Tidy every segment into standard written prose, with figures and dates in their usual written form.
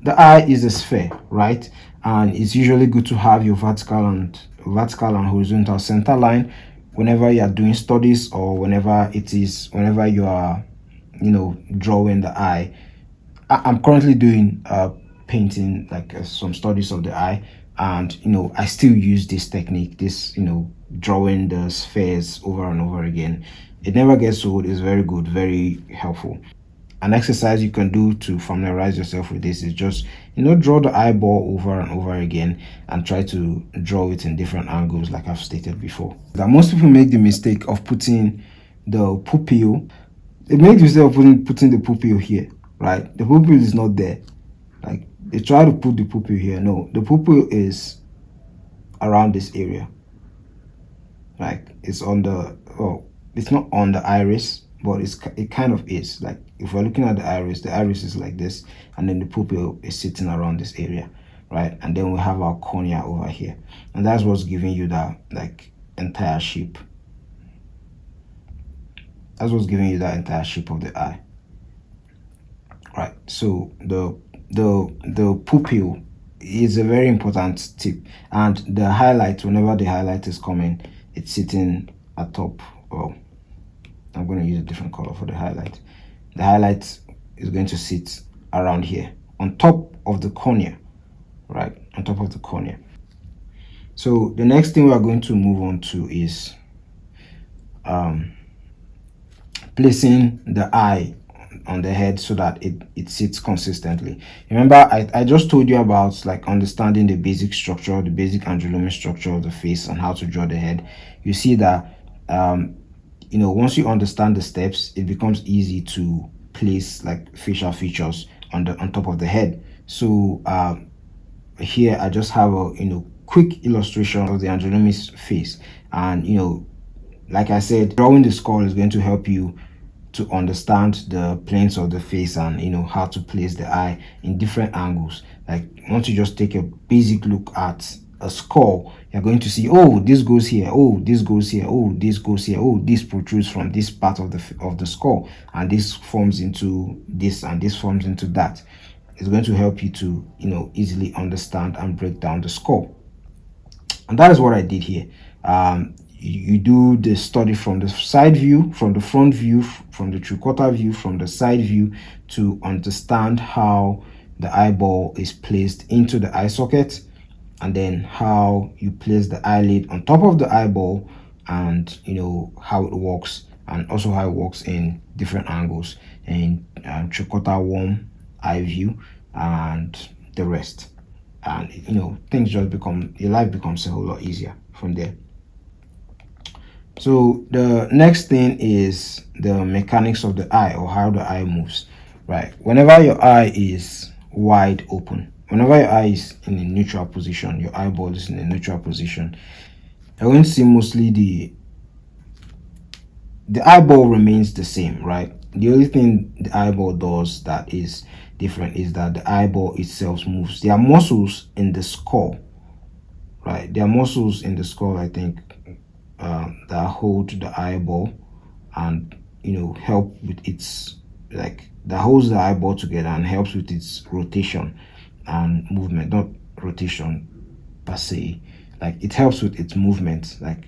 the eye is a sphere, right? And it's usually good to have your vertical and horizontal center line whenever you are doing studies, or whenever you are, you know, drawing the eye. I'm currently doing painting, like some studies of the eye, and you know, I still use this technique, this, you know, drawing the spheres over and over again. It never gets old. It's very good, very helpful. An exercise you can do to familiarize yourself with this is just, you know, draw the eyeball over and over again and try to draw it in different angles, like I've stated before. That most people make the mistake of putting the pupil. They make the mistake of putting the pupil here, right? The pupil is not there. Like, they try to put the pupil here. No, the pupil is around this area. Like, it's on the, oh, it's not on the iris, but it kind of is. Like, if we're looking at the iris is like this, and then the pupil is sitting around this area, right? And then we have our cornea over here, and that's what's giving you that, like, entire shape. That's what's giving you that entire shape of the eye, right? So the pupil is a very important tip, and the highlight, whenever the highlight is coming, it's sitting at top. Well, I'm going to use a different color for the highlight. The highlight is going to sit around here on top of the cornea, right? On top of the cornea. So the next thing we are going to move on to is placing the eye on the head so that it sits consistently. Remember, I just told you about, like, understanding the basic structure, the basic angular structure of the face and how to draw the head. You see that you know, once you understand the steps, it becomes easy to place, like, facial features on top of the head. So here I just have a, you know, quick illustration of the Angelomy's face, and you know, like I said, drawing the skull is going to help you to understand the planes of the face, and you know, how to place the eye in different angles. Like, once you just take a basic look at a skull, you're going to see, oh, this goes here, oh, this goes here, oh, this goes here, oh, this protrudes from this part of the skull, and this forms into this, and this forms into that. It's going to help you to, you know, easily understand and break down the skull. And that is what I did here. You do the study from the side view, from the front view, from the three-quarter view, from the side view, to understand how the eyeball is placed into the eye socket, and then how you place the eyelid on top of the eyeball, and you know, how it works, and also how it works in different angles, in three-quarter, warm, eye view, and the rest. And you know, things just become, your life becomes a whole lot easier from there. So the next thing is the mechanics of the eye, or how the eye moves, right? Whenever your eye is wide open, whenever your eye is in a neutral position, your eyeball is in a neutral position, you're going to see mostly the eyeball remains the same, right? The only thing the eyeball does that is different is that the eyeball itself moves. There are muscles in the skull, right? There are muscles in the skull, I think, that hold the eyeball, and you know, help with its, like, that holds the eyeball together and helps with its rotation and movement. Not rotation per se, like, it helps with its movement, like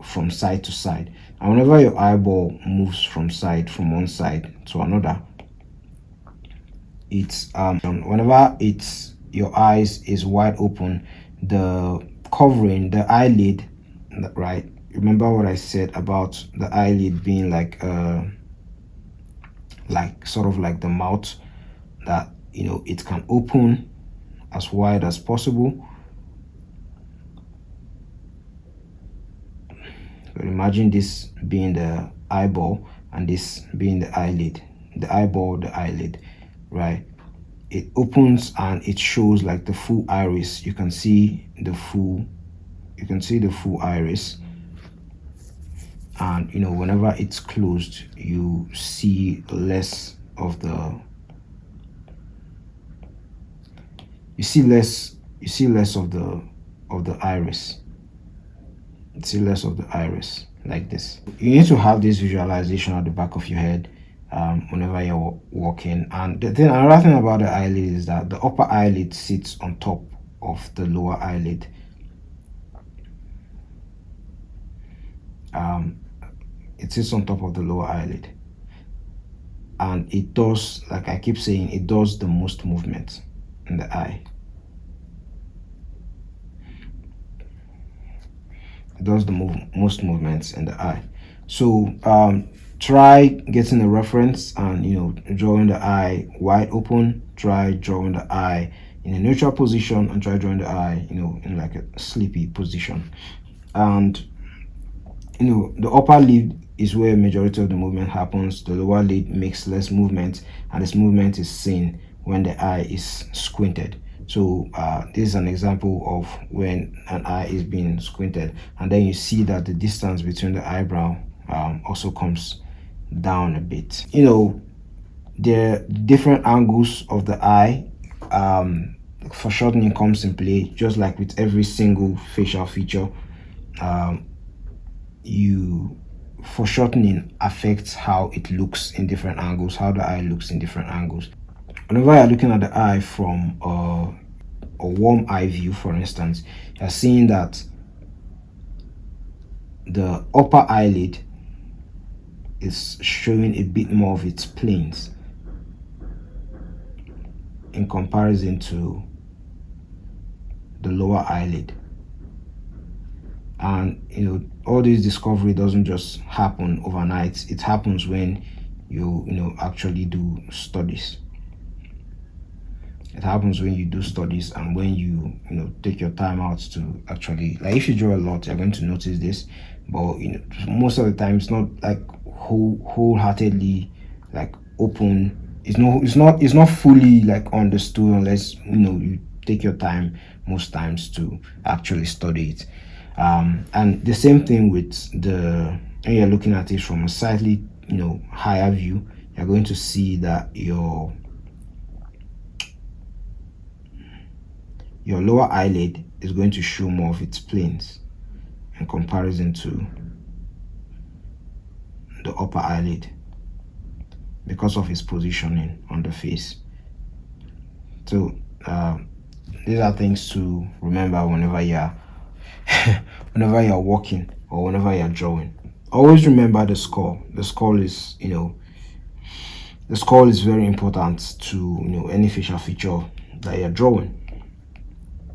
from side to side. And whenever your eyeball moves from one side to another, it's whenever your eyes is wide open, the covering, the eyelid, right? Remember what I said about the eyelid being like sort of like the mouth, that you know, it can open as wide as possible. So imagine this being the eyeball and this being the eyelid, the eyeball, the eyelid, right? It opens and it shows like the full iris. You can see the full iris, and you know, whenever it's closed, you see less of the iris. You see less of the iris, like this. You need to have this visualization at the back of your head whenever you're walking. And another thing about the eyelid is that the upper eyelid sits on top of the lower eyelid. It sits on top of the lower eyelid, and it does, like I keep saying, it does the most movement in the eye. It does the most movements in the eye. So try getting a reference and drawing the eye wide open. Try drawing the eye in a neutral position, and try drawing the eye in like a sleepy position. And the upper lid is where majority of the movement happens. The lower lid makes less movement, and this movement is seen when the eye is squinted. So this is an example of when an eye is being squinted, and then you see that the distance between the eyebrow also comes down a bit. The different angles of the eye, foreshortening comes in play, just like with every single facial feature. Foreshortening affects how it looks in different angles, how the eye looks in different angles. Whenever you're looking at the eye from a warm eye view, for instance, you're seeing that the upper eyelid is showing a bit more of its planes in comparison to the lower eyelid. And all this discovery doesn't just happen overnight. It happens when you actually do studies. It happens when you do studies, and when you take your time out to actually, like, if you draw a lot, you're going to notice this. But most of the time it's not like wholeheartedly like open. It's not fully like understood unless you take your time most times to actually study it. And the same thing with when you're looking at it from a slightly higher view, you're going to see that your lower eyelid is going to show more of its planes in comparison to the upper eyelid, because of its positioning on the face. So these are things to remember whenever you're walking or whenever you're drawing. Always remember the skull. The skull is very important to any facial feature that you're drawing.